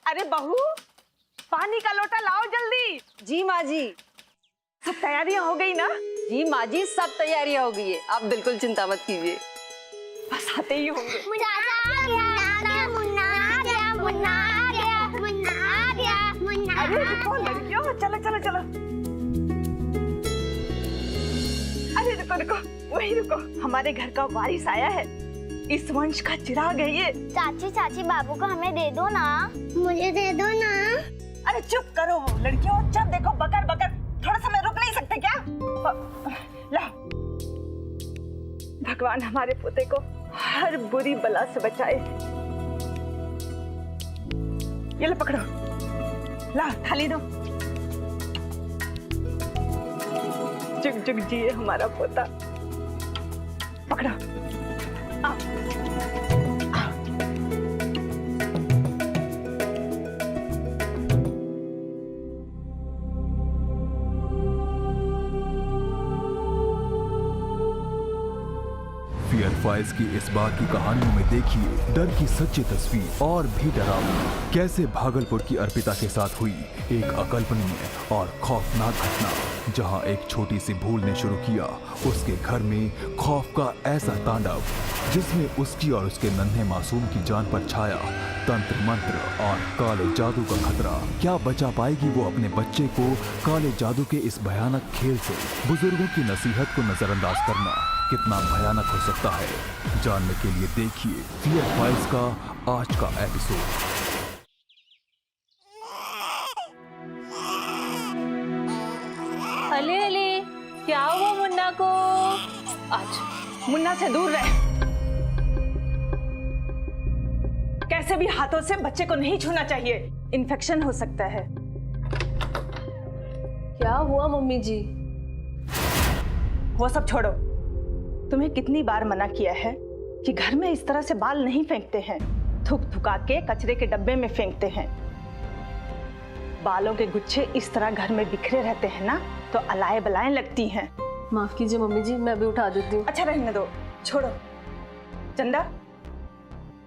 अरे बहू, पानी का लोटा लाओ जल्दी। जी माँ जी। सब तैयारियां हो गई ना? जी माँ जी, सब तैयारियां हो गई है, आप बिल्कुल चिंता मत कीजिए। बस आते ही होंगे। अरे रुको लड़कियों, चलो चलो चलो। अरे रुको रुको, वही रुको, हमारे घर का वारिस आया है, इस वंश का चिराग है ये। चाची चाची बाबू को हमें दे दो ना। मुझे दे दो ना। अरे चुप करो लड़कियों, जब देखो बकर बकर, थोड़ा समय रुक नहीं सकते क्या? ला, भगवान हमारे पोते को हर बुरी बला से बचाए। ये लो पकड़ो, ला थाली दो। जुग जुग जिए हमारा पोता। पकड़ो, आओ। फियर फाइल्स की इस बार की कहानियों में देखिए डर की सच्ची तस्वीर और भी डरावनी। कैसे भागलपुर की अर्पिता के साथ हुई एक अकल्पनीय और खौफनाक घटना, जहां एक छोटी सी भूल ने शुरू किया उसके घर में खौफ का ऐसा तांडव, जिसमें उसकी और उसके नन्हे मासूम की जान पर छाया तंत्र मंत्र और काले जादू का खतरा। क्या बचा पाएगी वो अपने बच्चे को काले जादू के इस भयानक खेल से? बुजुर्गों की नसीहत को नजरअंदाज करना कितना भयानक हो सकता है, जानने के लिए देखिए फियर फाइल्स का आज का एपिसोड। अले अले, क्या हुआ मुन्ना को? आज मुन्ना से दूर रहे, कैसे भी हाथों से बच्चे को नहीं छूना चाहिए, इन्फेक्शन हो सकता है। क्या हुआ मम्मी जी? वो सब छोड़ो, तुम्हें कितनी बार मना किया है कि घर में इस तरह से बाल नहीं फेंकते हैं, थूक थुका के कचरे के डब्बे में फेंकते हैं। बालों के गुच्छे इस तरह घर में बिखरे रहते हैं ना, तो अलाए बलाएं लगती हैं। माफ कीजिए मम्मी जी, मैं भी उठा देती हूँ। अच्छा रहने दो, छोड़ो। चंदा,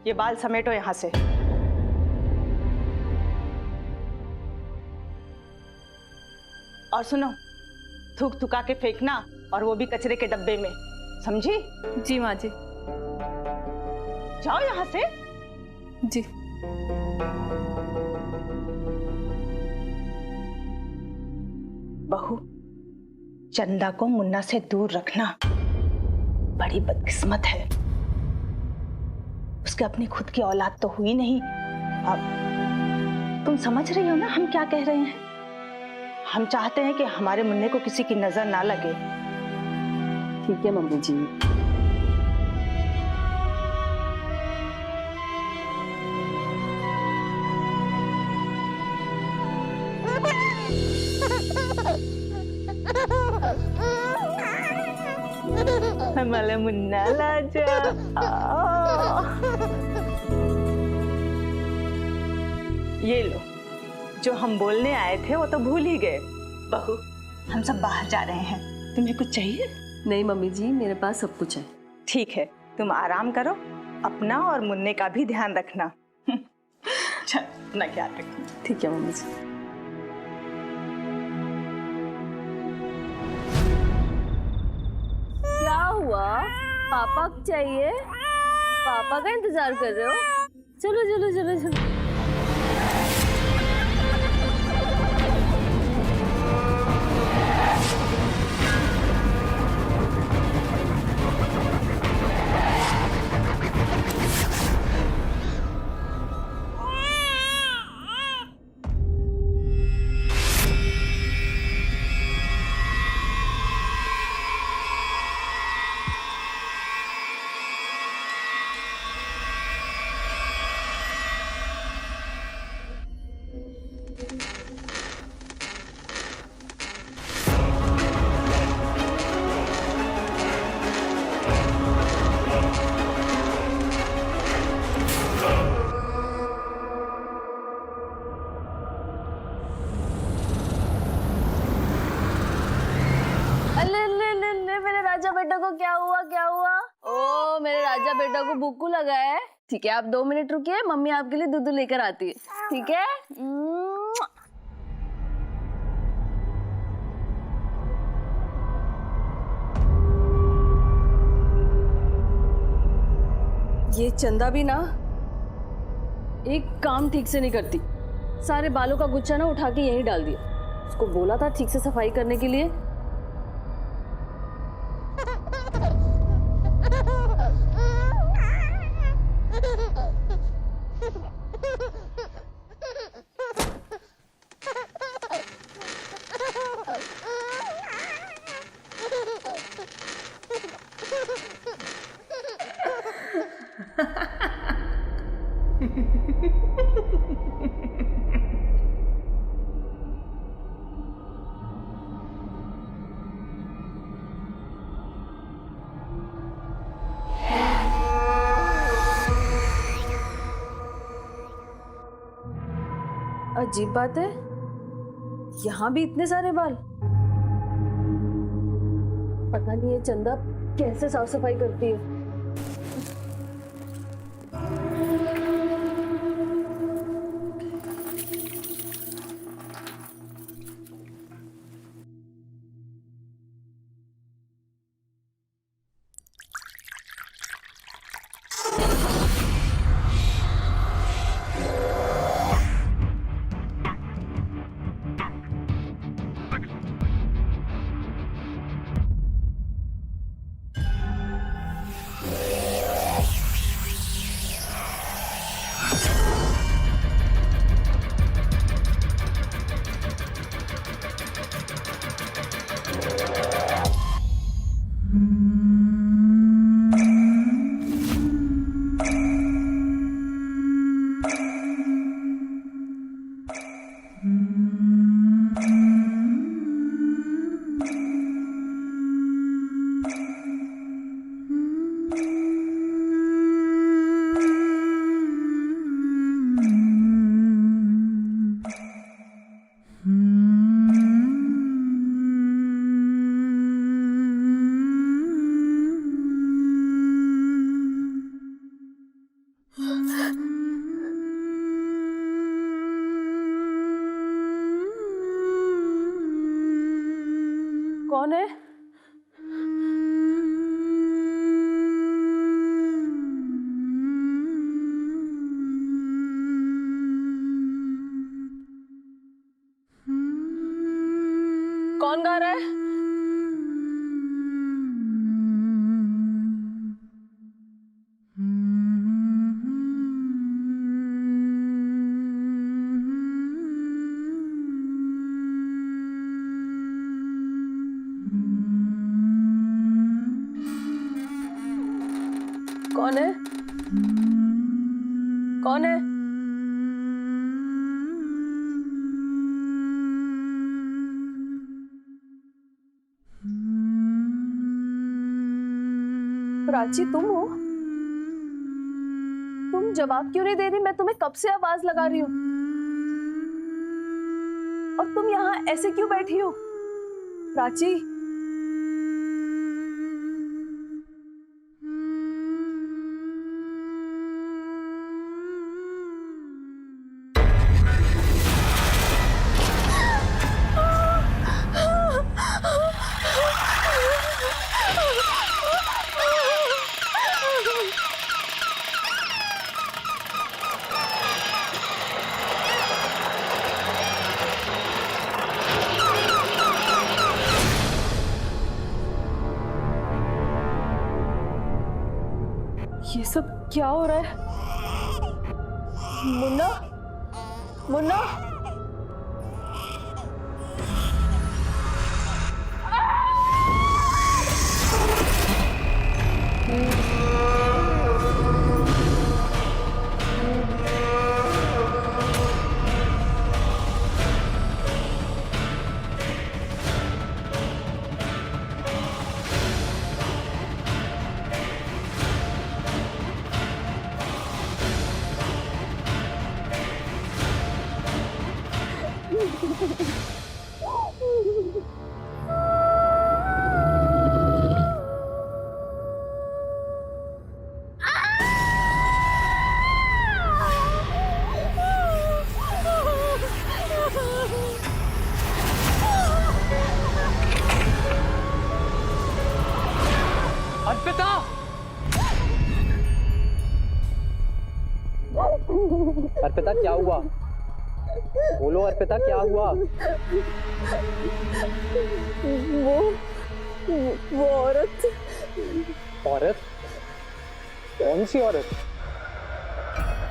ये बाल समेटो यहाँ से। और सुनो, थूक थुका के फेंकना, और वो भी कचरे के डब्बे में, समझी? जी माँ जी। जाओ यहाँ से। जी। बहू, चंदा को मुन्ना से दूर रखना, बड़ी बदकिस्मत है। उसके अपनी खुद की औलाद तो हुई नहीं। अब तुम समझ रही हो ना हम क्या कह रहे हैं? हम चाहते हैं कि हमारे मुन्ने को किसी की नजर ना लगे। ठीक है मम्मी जी। हमारा मुन्ना लाजा। ये लो, जो हम बोलने आए थे वो तो भूल ही गए। बहू, हम सब बाहर जा रहे हैं, तुम्हें कुछ चाहिए? नहीं मम्मी जी, मेरे पास सब कुछ है। ठीक है, तुम आराम करो, अपना और मुन्ने का भी ध्यान रखना। चल, अपना ख्याल रखना। ठीक है मम्मी जी। क्या हुआ? पापा चाहिए? पापा का इंतजार कर रहे हो? चलो चलो चलो चलो। राजा बेटा को क्या हुआ? क्या हुआ? ओ मेरे राजा बेटा को भूकू लगा है। ठीक है, आप 2 मिनट रुकिए, मम्मी आपके लिए दूध लेकर आती है। ठीक है। ये चंदा भी ना एक काम ठीक से नहीं करती। सारे बालों का गुच्छा ना उठा के यहीं डाल दिया। उसको बोला था ठीक से सफाई करने के लिए। अजीब बात है, यहाँ भी इतने सारे बाल। पता नहीं ये चंदा कैसे साफ सफाई करती है। कौन है? कौन गा रहा है? कौन है? कौन है? प्राची, तुम हो? तुम जवाब क्यों नहीं दे रही? मैं तुम्हें कब से आवाज लगा रही हूं और तुम यहाँ ऐसे क्यों बैठी हो? प्राची, ये सब क्या हो रहा है? मुन्ना, मुन्ना, अर्पिता क्या हुआ? बोलो अर्पिता क्या हुआ? वो औरत। औरत? कौन सी औरत?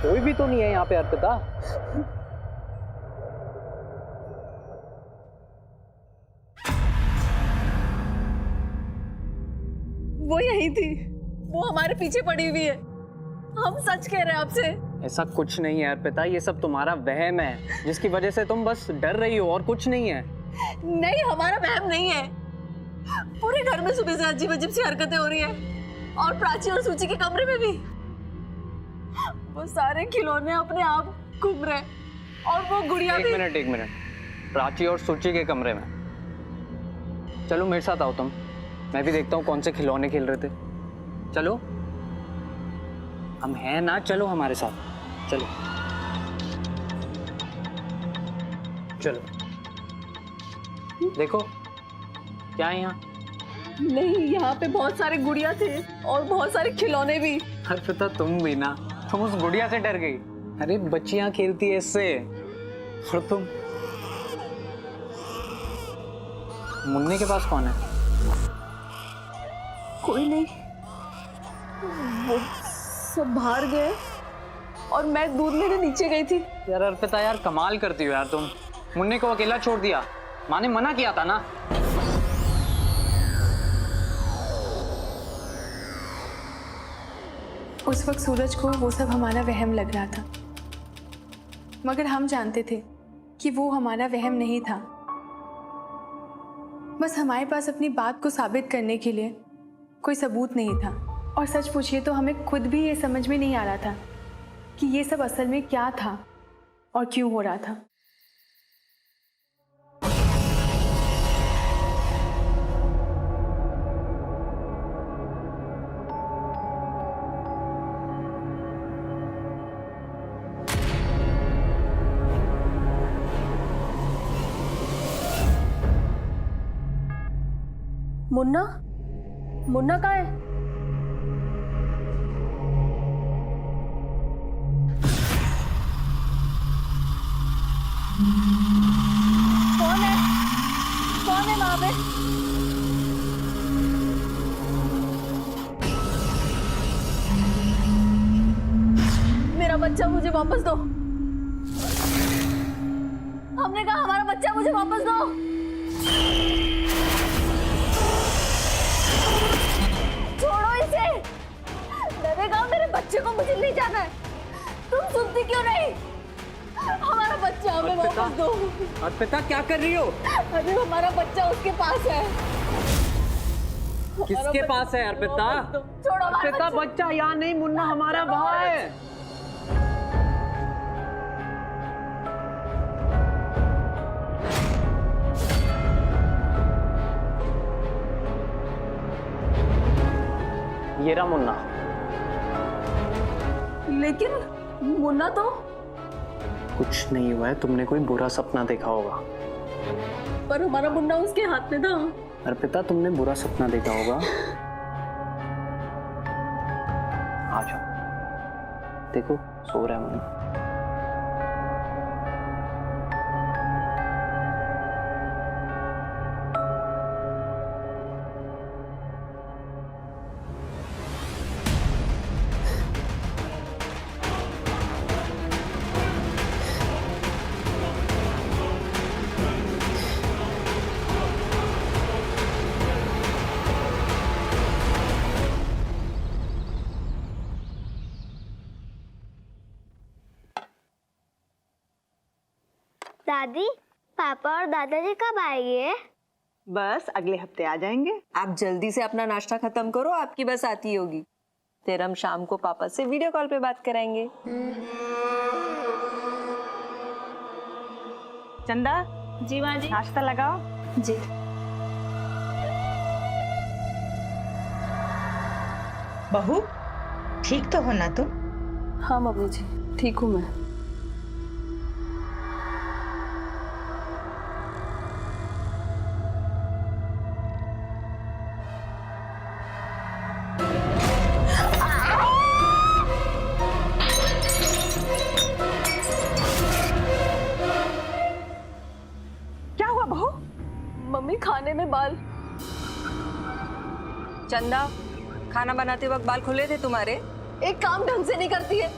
कोई भी तो नहीं है यहाँ पे अर्पिता। वो यही थी, वो हमारे पीछे पड़ी हुई है। हम सच कह रहे हैं आपसे। ऐसा कुछ नहीं है अर्पिता, ये सब तुम्हारा वहम है जिसकी वजह से तुम बस डर रही हो और कुछ नहीं है। नहीं, हमारा वहम नहीं है। पूरे घर में सुबह से अजीब अजीब सी हरकतें हो रही है और प्राची और सूची के कमरे में भी। वो सारे खिलौने अपने आप घूम रहे और वो गुड़िया भी। एक मिनट। प्राची और सूची के कमरे में? चलो मेरे साथ आओ तुम, मैं भी देखता हूँ कौन से खिलौने खेल रहे थे। चलो, हम हैं ना, चलो हमारे साथ, चलो चलो। देखो क्या है यहाँ? नहीं, यहाँ पे बहुत सारे गुड़िया थे और बहुत सारे खिलौने भी। अर्पिता तुम भी ना, तुम उस गुड़िया से डर गई। अरे बच्चियां खेलती है इससे, और तुम। मुन्ने के पास कौन है? कोई नहीं, वो सब बाहर गए और मैं दूध लेने नीचे गई थी। यार अर्पिता यार, कमाल करती हो यार तुम। मुन्ने को अकेला छोड़ दिया, माँ ने मना किया था ना। उस वक्त सूरज को वो सब हमारा वहम लग रहा था, मगर हम जानते थे कि वो हमारा वहम नहीं था। बस हमारे पास अपनी बात को साबित करने के लिए कोई सबूत नहीं था। और सच पूछिए तो हमें खुद भी ये समझ में नहीं आ रहा था कि ये सब असल में क्या था और क्यों हो रहा था। मुन्ना, मुन्ना कहाँ है? कौन है? कौन है वहां पे? मेरा बच्चा मुझे वापस दो। हमने कहा हमारा बच्चा मुझे वापस दो। छोड़ो इसे। मैंने कहा मेरे बच्चे को मुझे ले जाना है। तुम सुनती क्यों नहीं? हमारा बच्चा हमें वापस दो। अर्पिता क्या कर रही हो? अरे हमारा बच्चा उसके पास है। किसके पास है अर्पिता? छोड़ो हमारा अर्पिता, बच्चा यहाँ नहीं, मुन्ना हमारा वहाँ है। ये रहा मुन्ना। लेकिन मुन्ना तो। कुछ नहीं हुआ है, तुमने कोई बुरा सपना देखा होगा। पर हमारा मुन्ना उसके हाथ में था। अर्पिता, तुमने बुरा सपना देखा होगा। आ जाओ, देखो सो रहा है मुन्ना। दादी, पापा और दादाजी कब आएंगे? बस अगले हफ्ते आ जाएंगे। आप जल्दी से अपना नाश्ता खत्म करो, आपकी बस आती होगी। फिर हम शाम को पापा से वीडियो कॉल पे बात कराएंगे। चंदा जी माँ जी। नाश्ता लगाओ। जी। बहू, ठीक तो हो ना तुम? हाँ मम्मी जी, ठीक हूँ मैं। खाने में बाल। चंदा, खाना बनाते वक्त बाल खुले थे तुम्हारे? एक काम ढंग से नहीं करती है,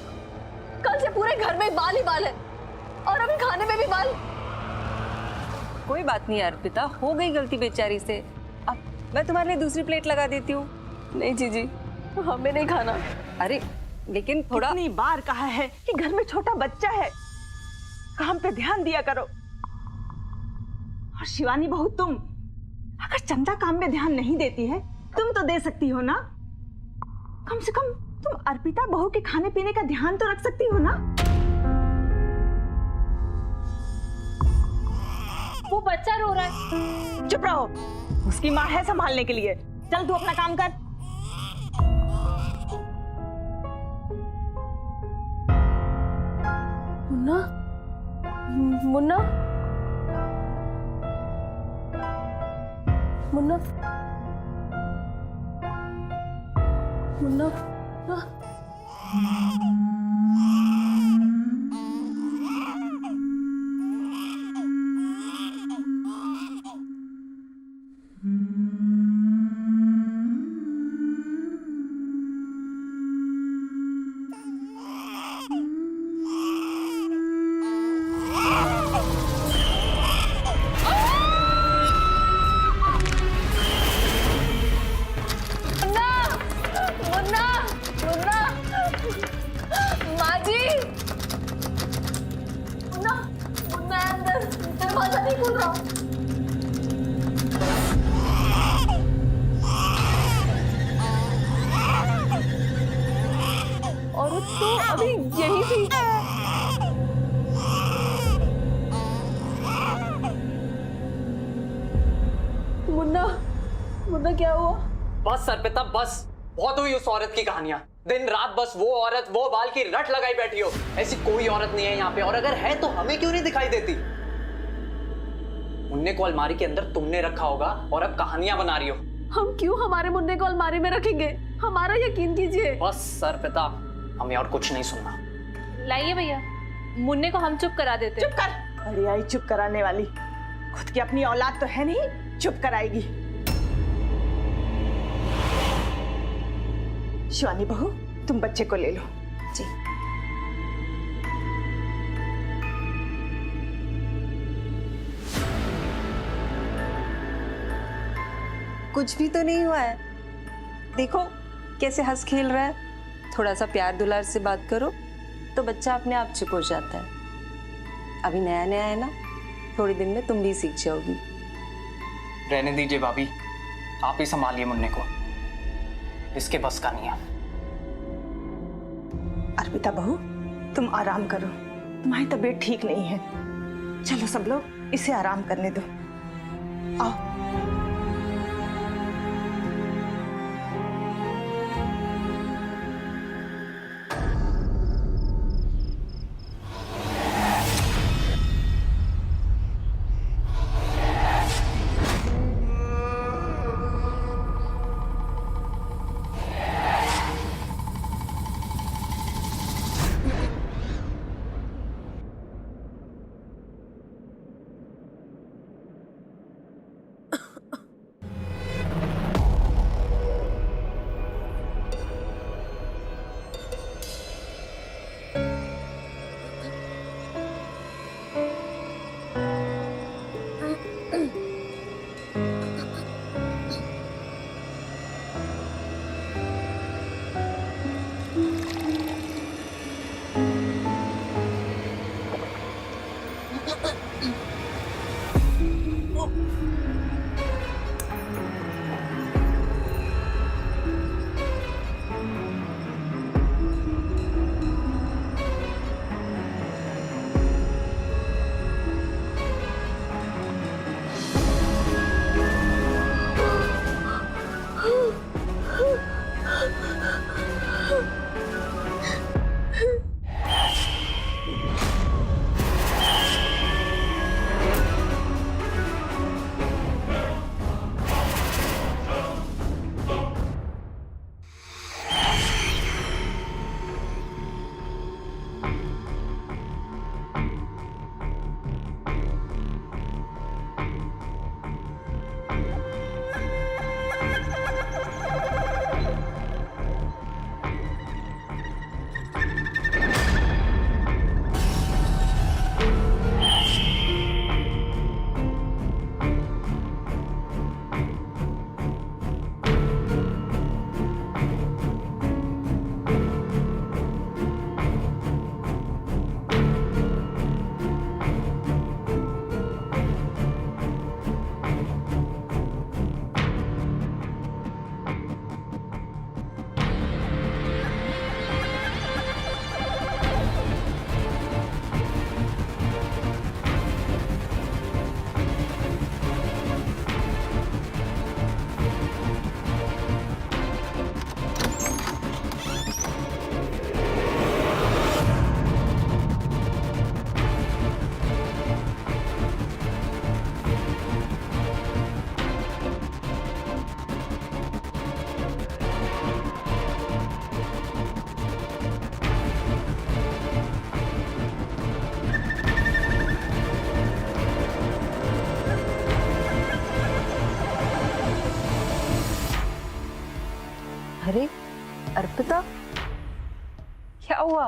कल से पूरे घर में बाल ही बाल है और अभी खाने में भी बाल। कोई बात नहीं अर्पिता, हो गई गलती बेचारी से। अब मैं तुम्हारे लिए दूसरी प्लेट लगा देती हूँ। नहीं जीजी, हमें नहीं खाना। अरे लेकिन थोड़ा। कितनी बार कहा है कि घर में छोटा बच्चा है, काम पे ध्यान दिया करो। और शिवानी बहू, तुम अगर चंदा काम में ध्यान नहीं देती है, तुम तो दे सकती हो ना। कम से कम तुम अर्पिता बहू के खाने पीने का ध्यान तो रख सकती हो ना। वो बच्चा रो रहा है। चुप रहो, उसकी माँ है संभालने के लिए। चल तू अपना काम कर। मुन्ना, मुन्ना, मुन्ना, मुन्ना, मुन्ना, मुन्ना, माँ जी, मुन्ना, मुन्ना अंदर, दरवाजा नहीं खुल रहा। और तो अभी यही थी। मुन्ना, मुन्ना क्या हुआ? बस अर्पिता बस, बहुत हुई उस औरत की कहानियां। दिन रात बस वो औरत, वो बाल की रट लगाई बैठी हो। ऐसी कोई औरत नहीं है यहाँ पे, और अगर है तो हमें क्यों नहीं दिखाई देती? मुन्ने को अलमारी के अंदर तुमने रखा होगा और अब कहानियां बना रही हो। हम क्यों हमारे मुन्ने को अलमारी में रखेंगे? हमारा यकीन कीजिए। बस अर्पिता, हमें और कुछ नहीं सुनना। लाइए भैया, मुन्ने को हम चुप करा देते। चुप कर। अरे आई चुप कराने वाली, खुद की अपनी औलाद तो है नहीं, चुप कराएगी। शिवानी बहू, तुम बच्चे को ले लो। जी। कुछ भी तो नहीं हुआ है, देखो कैसे हंस खेल रहा है। थोड़ा सा प्यार दुलार से बात करो तो बच्चा अपने आप चुप हो जाता है। अभी नया नया है ना, थोड़ी दिन में तुम भी सीख जाओगी। रहने दीजिए भाभी, आप ही संभालिए मुन्ने को, इसके बस का नहीं है। अर्पिता बहू, तुम आराम करो, तुम्हारी तबीयत ठीक नहीं है। चलो सब लोग इसे आराम करने दो। आओ। अर्पिता, क्या हुआ?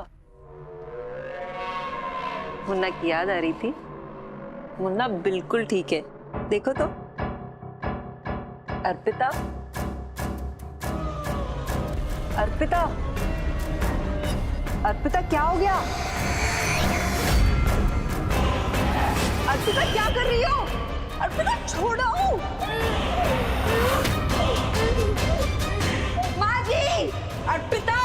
मुन्ना की याद आ रही थी? मुन्ना बिल्कुल ठीक है, देखो तो। अर्पिता, अर्पिता, अर्पिता क्या हो गया? अर्पिता क्या कर रही हो? अर्पिता छोड़ो। माँ जी, अर्पिता,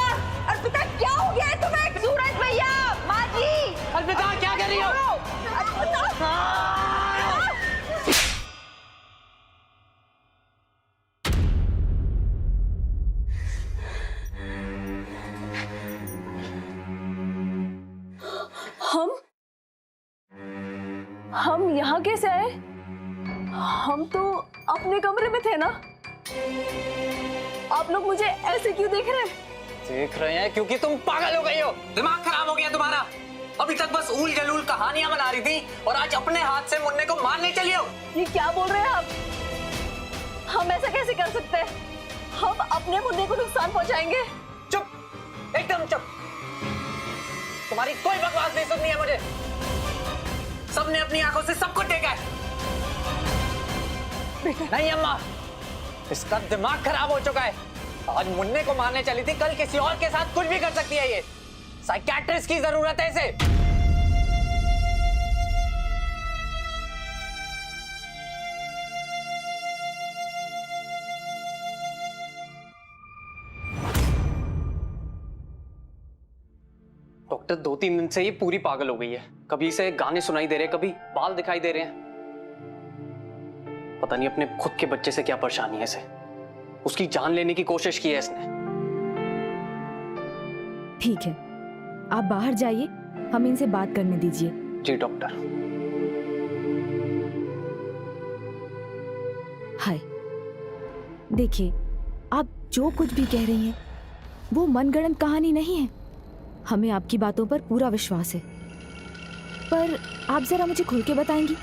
अर्पिता क्या हो गया है तुम्हें? सूरज भैया, माँ जी, अर्पिता क्या कर रही हो? हम यहाँ कैसे आए? हम तो अपने कमरे में थे ना। आप लोग मुझे ऐसे क्यों देख रहे हैं? देख रहे हैं क्योंकि तुम पागल हो गई हो, दिमाग खराब हो गया तुम्हारा। अभी तक बस ऊल जलूल कहानियां बना रही थी और आज अपने हाथ से मुन्ने को मारने चली हो। ये क्या बोल रहे हैं आप? हम ऐसा कैसे कर सकते हैं? हम अपने मुन्ने को नुकसान पहुंचाएंगे? चुप, एकदम चुप। तुम्हारी कोई बकवास नहीं सुननी है मुझे। सबने अपनी आंखों से सब कुछ देखा है। नहीं अम्मा, इसका दिमाग खराब हो चुका है। आज मुन्ने को मारने चली थी, कल किसी और के साथ कुछ भी कर सकती है। ये साइकियाट्रिस्ट की जरूरत है इसे। डॉक्टर 2-3 दिन से ये पूरी पागल हो गई है। कभी इसे गाने सुनाई दे रहे, कभी बाल दिखाई दे रहे हैं। पता नहीं अपने खुद के बच्चे से क्या परेशानी है इसे। उसकी जान लेने की कोशिश की है इसने। ठीक है, आप बाहर जाइए, हमें इनसे बात करने दीजिए। जी डॉक्टर। हाय, देखिए, आप जो कुछ भी कह रही हैं वो मनगढ़ंत कहानी नहीं है। हमें आपकी बातों पर पूरा विश्वास है, पर आप जरा मुझे खुल के बताएंगी,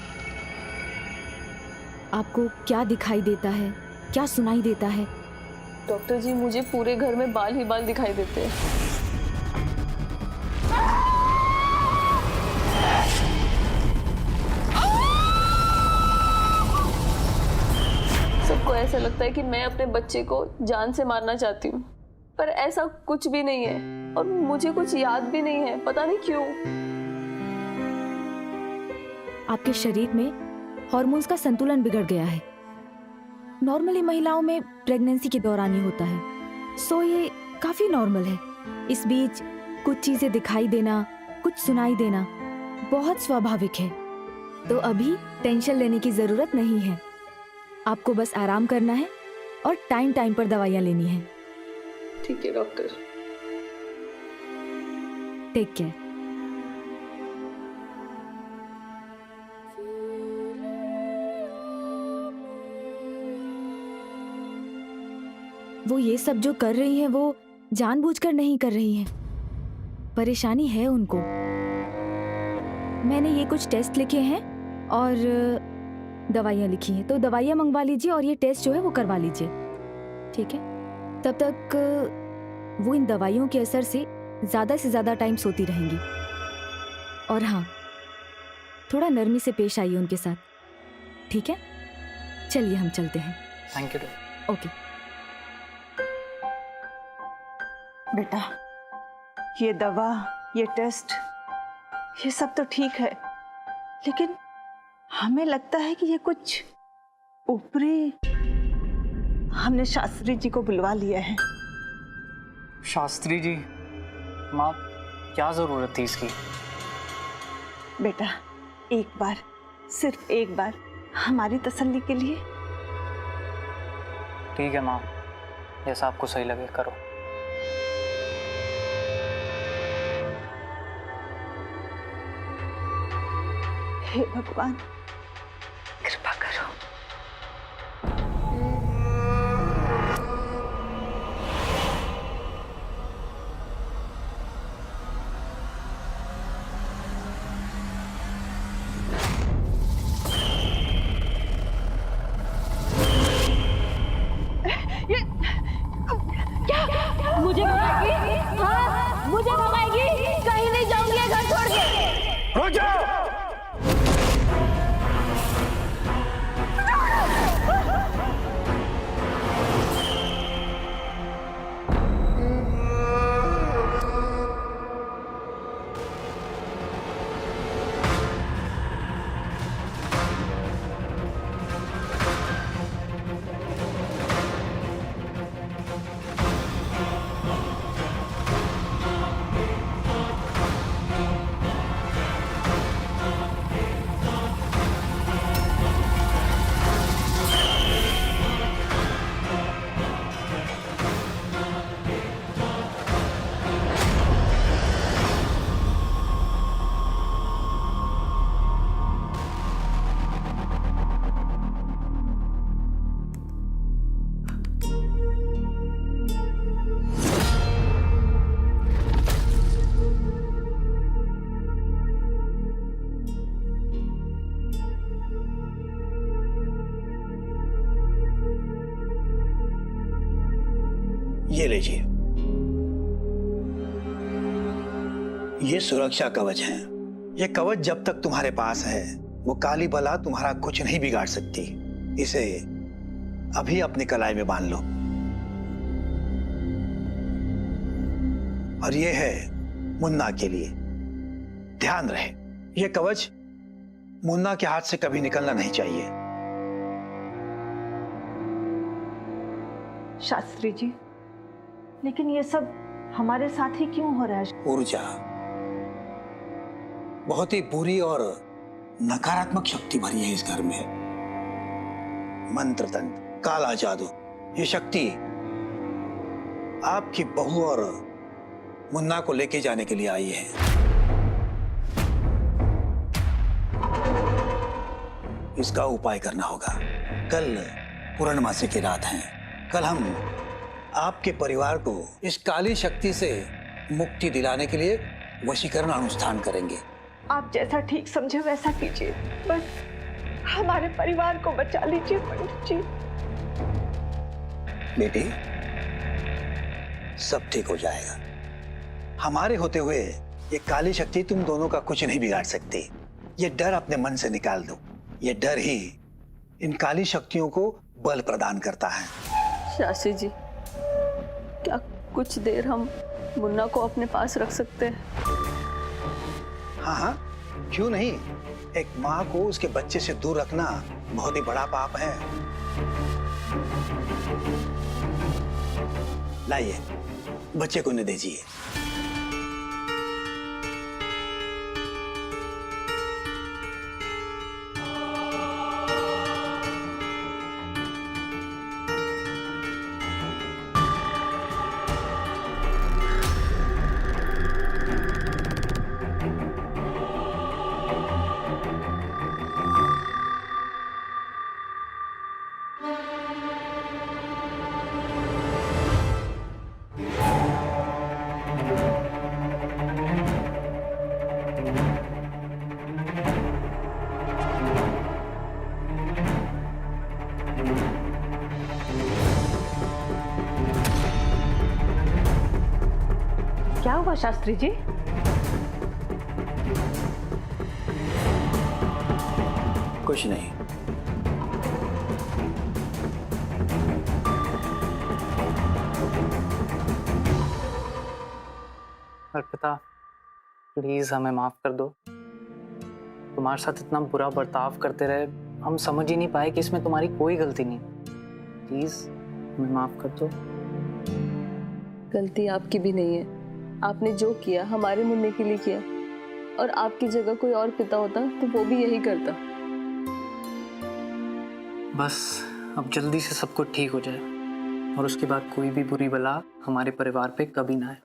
आपको क्या दिखाई देता है, क्या सुनाई देता है? डॉक्टर जी, मुझे पूरे घर में बाल ही बाल दिखाई देते हैं। सबको ऐसा लगता है कि मैं अपने बच्चे को जान से मारना चाहती हूँ, पर ऐसा कुछ भी नहीं है और मुझे कुछ याद भी नहीं है, पता नहीं क्यों। आपके शरीर में हार्मोन्स का संतुलन बिगड़ गया है। नॉर्मली महिलाओं में प्रेगनेंसी के दौरान ही होता है, सो ये काफी नॉर्मल है। इस बीच कुछ चीजें दिखाई देना, कुछ सुनाई देना बहुत स्वाभाविक है। तो अभी टेंशन लेने की जरूरत नहीं है। आपको बस आराम करना है और टाइम टाइम पर दवाइयाँ लेनी है। ठीक है डॉक्टर। Take care. वो ये सब जो कर रही हैं वो जानबूझकर नहीं कर रही हैं, परेशानी है उनको। मैंने ये कुछ टेस्ट लिखे हैं और दवाइयाँ लिखी हैं, तो दवाइयाँ मंगवा लीजिए और ये टेस्ट जो है वो करवा लीजिए, ठीक है? तब तक वो इन दवाइयों के असर से ज़्यादा से ज़्यादा टाइम सोती रहेंगी। और हाँ, थोड़ा नरमी से पेश आइए उनके साथ, ठीक है? चलिए हम चलते हैं। Thank you. ओके। बेटा, ये दवा, ये टेस्ट, ये सब तो ठीक है, लेकिन हमें लगता है कि ये कुछ ऊपरी। हमने शास्त्री जी को बुलवा लिया है। शास्त्री जी? माँ, क्या जरूरत थी इसकी? बेटा, एक बार, सिर्फ एक बार हमारी तसल्ली के लिए। ठीक है माँ, जैसा आपको सही लगे करो। हे भगवान, कृपा करो। मुझे ये लीजिए, ये सुरक्षा कवच है। ये कवच जब तक तुम्हारे पास है वो काली बला तुम्हारा कुछ नहीं बिगाड़ सकती। इसे अभी अपनी कलाई में बांध लो। और ये है मुन्ना के लिए। ध्यान रहे, ये कवच मुन्ना के हाथ से कभी निकलना नहीं चाहिए। शास्त्री जी, लेकिन ये सब हमारे साथ ही क्यों हो रहा है? ऊर्जा, बहुत ही बुरी और नकारात्मक शक्ति भरी है इस घर में। मंत्र तंत्र, काला जादू, ये शक्ति आपकी बहू और मुन्ना को लेके जाने के लिए आई है। इसका उपाय करना होगा। कल पूर्णमासी की रात है। कल हम आपके परिवार को इस काली शक्ति से मुक्ति दिलाने के लिए वशीकरण अनुष्ठान करेंगे। आप जैसा ठीक समझे वैसा कीजिए, बस हमारे परिवार को बचा लीजिए पंडित जी। बेटी, सब ठीक हो जाएगा। हमारे होते हुए ये काली शक्ति तुम दोनों का कुछ नहीं बिगाड़ सकती। ये डर अपने मन से निकाल दो। ये डर ही इन काली शक्तियों को बल प्रदान करता है। शास्त्री जी, क्या कुछ देर हम मुन्ना को अपने पास रख सकते हैं? हाँ हाँ, क्यों नहीं। एक माँ को उसके बच्चे से दूर रखना बहुत ही बड़ा पाप है। लाइए, बच्चे को इन्हें दीजिए। क्या हुआ शास्त्री जी? कुछ नहीं। अर्पिता, प्लीज हमें माफ कर दो। तुम्हारे साथ इतना बुरा बर्ताव करते रहे, हम समझ ही नहीं पाए कि इसमें तुम्हारी कोई गलती नहीं। प्लीज हमें माफ कर दो। गलती आपकी भी नहीं है। आपने जो किया हमारे मुन्ने के लिए किया, और आपकी जगह कोई और पिता होता तो वो भी यही करता। बस अब जल्दी से सब कुछ ठीक हो जाए और उसके बाद कोई भी बुरी बला हमारे परिवार पे कभी ना आए।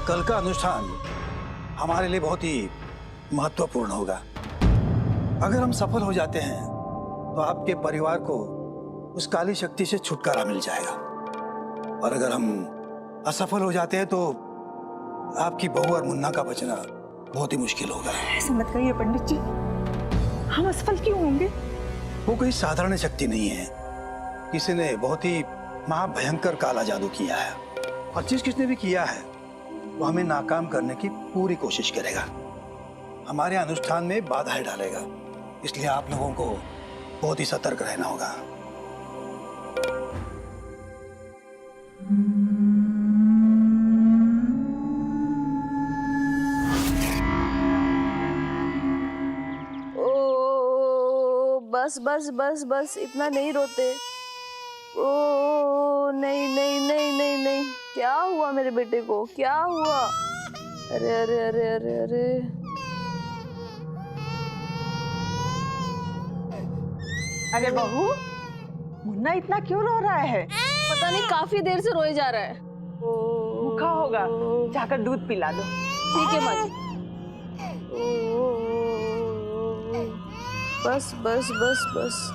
कल का अनुष्ठान हमारे लिए बहुत ही महत्वपूर्ण होगा। अगर हम सफल हो जाते हैं तो आपके परिवार को उस काली शक्ति से छुटकारा मिल जाएगा, और अगर हम असफल हो जाते हैं तो आपकी बहू और मुन्ना का बचना बहुत ही मुश्किल होगा। ऐसे मत कहिए पंडित जी, हम असफल क्यों होंगे? वो कोई साधारण शक्ति नहीं है। किसी ने बहुत ही महाभयंकर काला जादू किया है, और किसने भी किया है वो हमें नाकाम करने की पूरी कोशिश करेगा। हमारे अनुष्ठान में बाधाएं डालेगा। इसलिए आप लोगों को बहुत ही सतर्क रहना होगा। ओ बस बस बस बस, इतना नहीं रोते। ओ नहीं नहीं नहीं नहीं नहीं, क्या हुआ मेरे बेटे को? क्या हुआ? अरे अरे अरे अरे अरे, अरे बहू, मुन्ना इतना क्यों रो रहा है? पता नहीं, काफी देर से रोए जा रहा है। भूखा होगा, जाकर दूध पिला दो। ठीक है माँ जी। बस बस बस बस।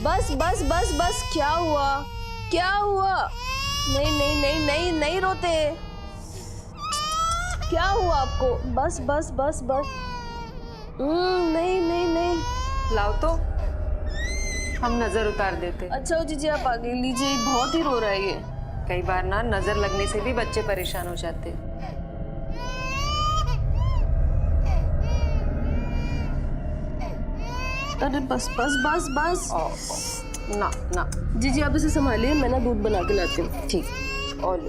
बस बस बस बस, क्या हुआ, क्या हुआ? नहीं नहीं नहीं नहीं नहीं रोते, क्या हुआ आपको? बस बस बस बस। नहीं नहीं नहीं। लाओ तो, हम नजर उतार देते। अच्छा हो जीजी, आप आगे लीजिए, बहुत ही रो रहा है ये। कई बार ना नजर लगने से भी बच्चे परेशान हो जाते हैं। अरे बस बस बस बस। ना ना जीजी आप इसे संभालिए, मैं ना दूध बना के लाती हूँ। ठीक। और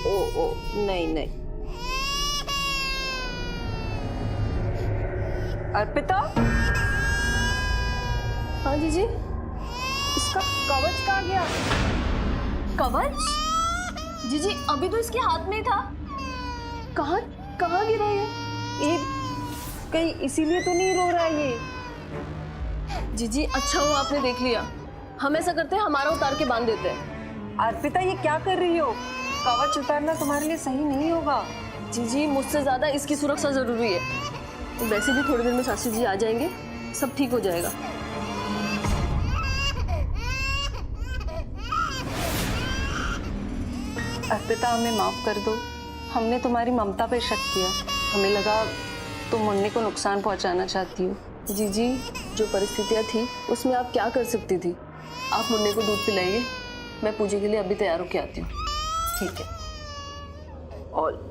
ओ नहीं नहीं। अर्पिता, हाँ जीजी, इसका कवच कहाँ गया? कवच? जीजी अभी तो इसके हाथ में ही था। कहाँ कहाँ गिरा ये कहीं इसीलिए तो नहीं रो रहा है ये? जीजी अच्छा हुआ आपने देख लिया, हम ऐसा करते हैं हमारा उतार के बांध देते हैं। अर्पिता ये क्या कर रही हो? कवच उतारना तुम्हारे लिए सही नहीं होगा। जीजी मुझसे ज्यादा इसकी सुरक्षा जरूरी है। वैसे भी थोड़ी देर में सासी जी आ जाएंगे, सब ठीक हो जाएगा। अर्पिता हमें माफ कर दो, हमने तुम्हारी ममता पे शक किया। हमें लगा तुम मुन्नी को नुकसान पहुंचाना चाहती हो। जीजी जो परिस्थितियां थी उसमें आप क्या कर सकती थी? आप मुन्नी को दूध पिलाइए, मैं पूजा के लिए अभी तैयार होके आती हूँ। ठीक है। ऑल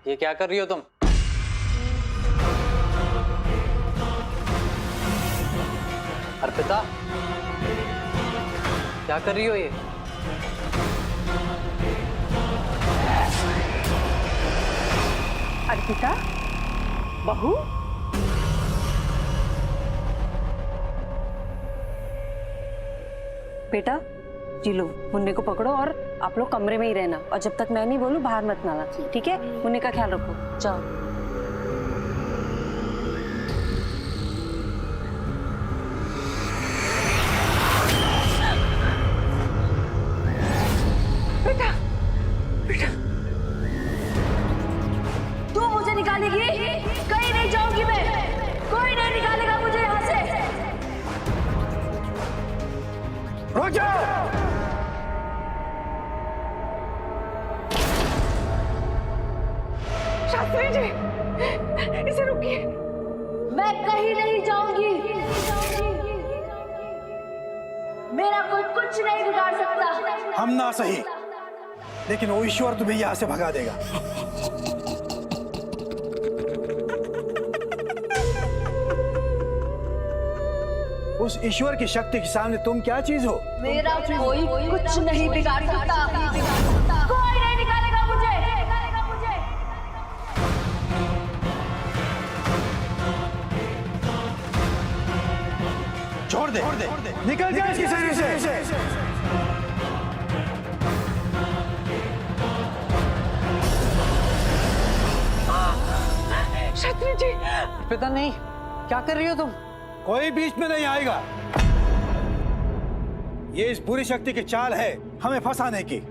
ये क्या कर रही हो तुम? अर्पिता, क्या कर रही हो ये? अर्पिता, बहू, बेटा जी लो, मुन्नी को पकड़ो और आप लोग कमरे में ही रहना, और जब तक मैं नहीं बोलूं बाहर मत आना, ठीक है? मुन्नी का ख्याल रखो, जाओ। बेटा, बेटा, तू मुझे निकालेगी? कहीं नहीं जाऊंगी मैं, कोई नहीं निकालेगा मुझे यहाँ से। रुक जाओ! शास्त्री जी, इसे रुकिए। मैं कहीं नहीं जाऊंगी, मेरा कोई कुछ नहीं बिगाड़ सकता। हम ना सही, लेकिन वो ईश्वर तुम्हें यहाँ से भगा देगा। उस ईश्वर की शक्ति के सामने तुम क्या चीज हो? मेरा कोई कुछ नहीं बिगाड़ सकता, कोई नहीं निकालेगा मुझे। छोड़ दे, निकल जा इसके शरीर से। शास्त्री जी, अर्पिता नहीं, क्या कर रही हो तुम? कोई बीच में नहीं आएगा। ये इस पूरी शक्ति की चाल है हमें फंसाने की।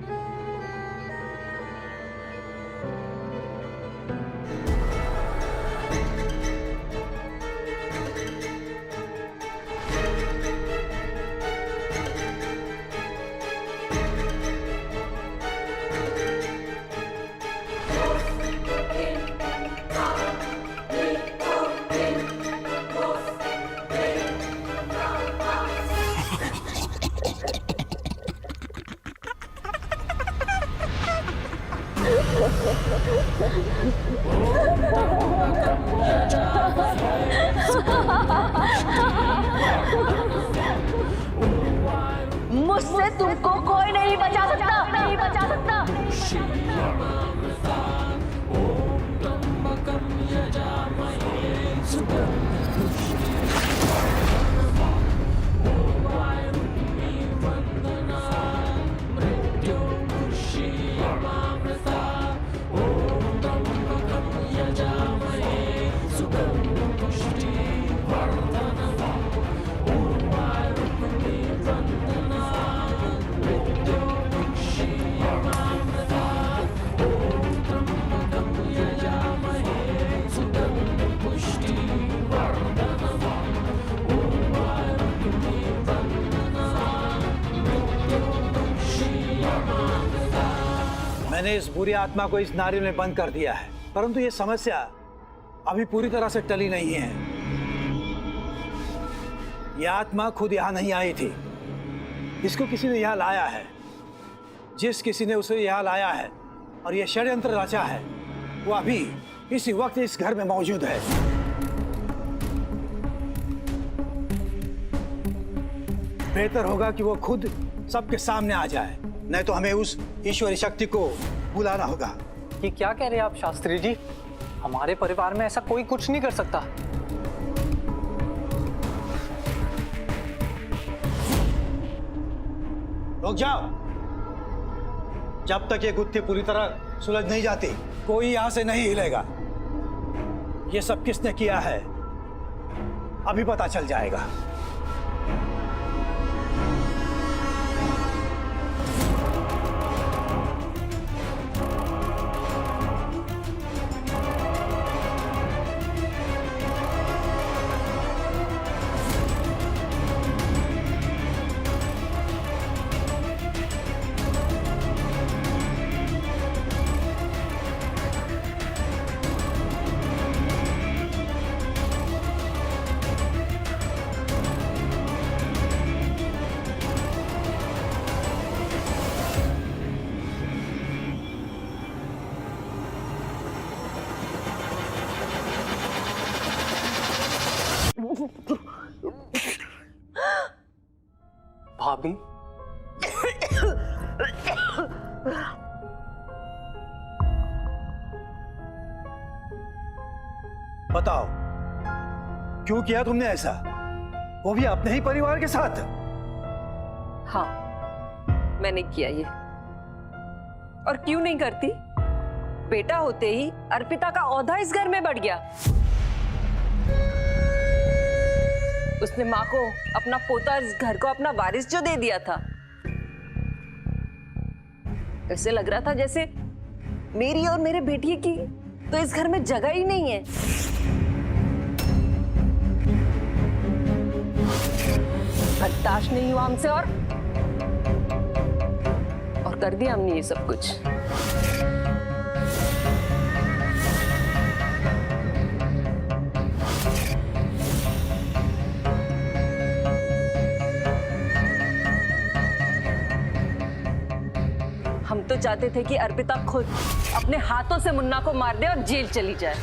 तुमको कोई नहीं बचा सकता, नहीं बचा सकता। मैंने इस बुरी आत्मा को इस नारियल में बंद कर दिया है, परंतु ये समस्या अभी पूरी तरह से टली नहीं है। यह आत्मा खुद यहाँ नहीं आई थी, इसको किसी ने यहाँ लाया है। जिस किसी ने उसे यहाँ लाया है और यह षड्यंत्र रचा है, वो अभी इसी वक्त इस घर में मौजूद है। बेहतर होगा कि वो खुद सबके सामने आ जाए, नहीं तो हमें उस ईश्वरी शक्ति को बुलाना होगा। ये क्या कह रहे हैं आप शास्त्री जी? हमारे परिवार में ऐसा कोई कुछ नहीं कर सकता। रुक जाओ, जब तक ये गुत्थी पूरी तरह सुलझ नहीं जाती कोई यहां से नहीं हिलेगा। ये सब किसने किया है अभी पता चल जाएगा। भाभी, बताओ क्यों किया तुमने ऐसा, वो भी अपने ही परिवार के साथ? हाँ, मैंने किया ये। और क्यों नहीं करती? बेटा होते ही अर्पिता का औहदा इस घर में बढ़ गया। उसने माँ को अपना पोता और इस घर को अपना वारिस जो दे दिया था, ऐसे लग रहा था जैसे मेरी और मेरे बेटी की तो इस घर में जगह ही नहीं है। बर्दाश्त नहीं हुआ हमसे और कर दिया हमने ये सब कुछ। हम तो चाहते थे कि अर्पिता खुद अपने हाथों से मुन्ना को मार दे और जेल चली जाए।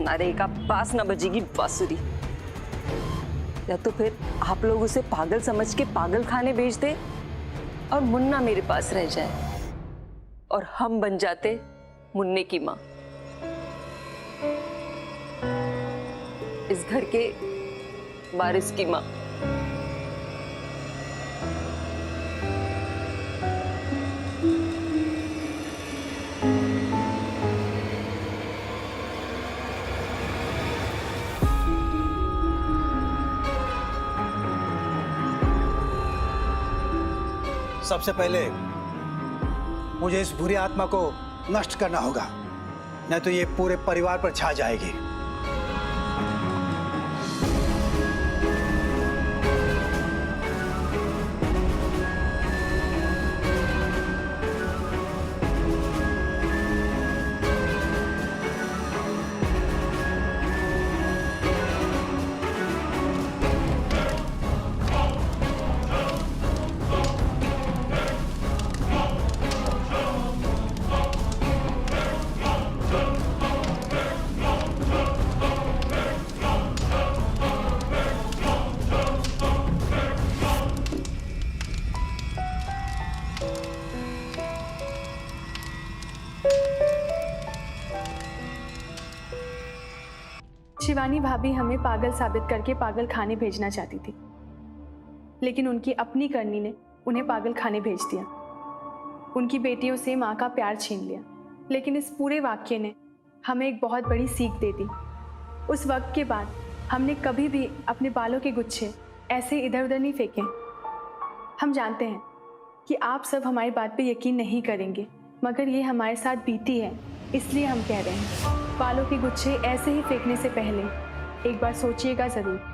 नारे का पास न बजेगी बांसुरी, या तो फिर आप लोग उसे पागल समझ के पागल खाने भेज दे और मुन्ना मेरे पास रह जाए और हम बन जाते मुन्ने की माँ। इस घर के वारिस की माँ। सबसे पहले मुझे इस बुरी आत्मा को नष्ट करना होगा, नहीं तो ये पूरे परिवार पर छा जाएगी। शिवानी भाभी हमें पागल साबित करके पागल खाने भेजना चाहती थी, लेकिन उनकी अपनी करनी ने उन्हें पागल खाने भेज दिया। उनकी बेटियों से माँ का प्यार छीन लिया। लेकिन इस पूरे वाक्य ने हमें एक बहुत बड़ी सीख दे दी। उस वक्त के बाद हमने कभी भी अपने बालों के गुच्छे ऐसे इधर उधर नहीं फेंके। हम जानते हैं कि आप सब हमारी बात पे यकीन नहीं करेंगे, मगर ये हमारे साथ बीती है, इसलिए हम कह रहे हैं बालों के गुच्छे ऐसे ही फेंकने से पहले एक बार सोचिएगा ज़रूर।